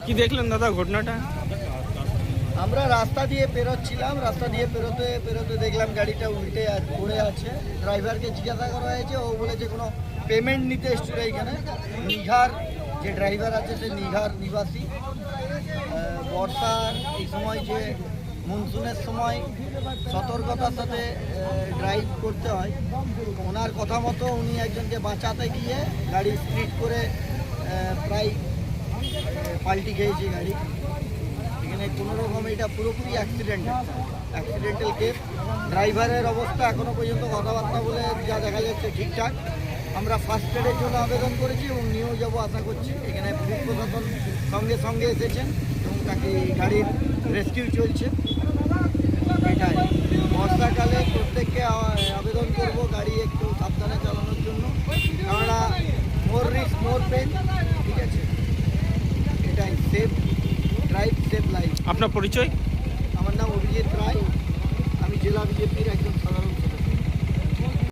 কি দেখলেন দাদা ঘটনাটা? আমরা রাস্তা দিয়ে পেরোচ্ছিলাম, রাস্তা দিয়ে পেরোতে পেরোতে দেখলাম গাড়িটা উল্টে পড়ে আছে। ড্রাইভারকে জিজ্ঞাসা করা হয়েছে, ও বলেছে কোনো পেমেন্ট নিতে এসেছিল এইখানে। নিঘার যে ড্রাইভার আছে সে নিঘার নিবাসী। বর্ষার এই সময় যে মনসুনের সময় সতর্কতার সাথে ড্রাইভ করতে হয়, ওনার কথা মতো উনি একজনকে বাঁচাতে গিয়ে গাড়ি স্পিড করে প্রায় পাল্টি খেয়েছে গাড়ি। এখানে কোনোরকম এটা পুরোপুরি অ্যাক্সিডেন্টাল কেস। ড্রাইভারের অবস্থা এখনও পর্যন্ত কথাবার্তা বলে যা দেখা যাচ্ছে ঠিকঠাক। আমরা ফার্স্ট এডের জন্য আবেদন করেছি এবং নিয়েও যাবো আশা করছি। এখানে পুলিশ প্রশাসন সঙ্গে সঙ্গে এসেছেন এবং তাকে গাড়ির রেস্কিউ চলছে। এটাই বর্ষাকালে প্রত্যেককে আবেদন করব গাড়ি একটু সাবধানে চালানোর জন্য, কেননা মোর রিস্ক মোর পেন। ঠিক আছে, এটাই সেফ ড্রাইভ সেফ লাইফ। আপনার পরিচয়? আমার নাম অভিজিৎ রায়, আমি জেলা বিজেপি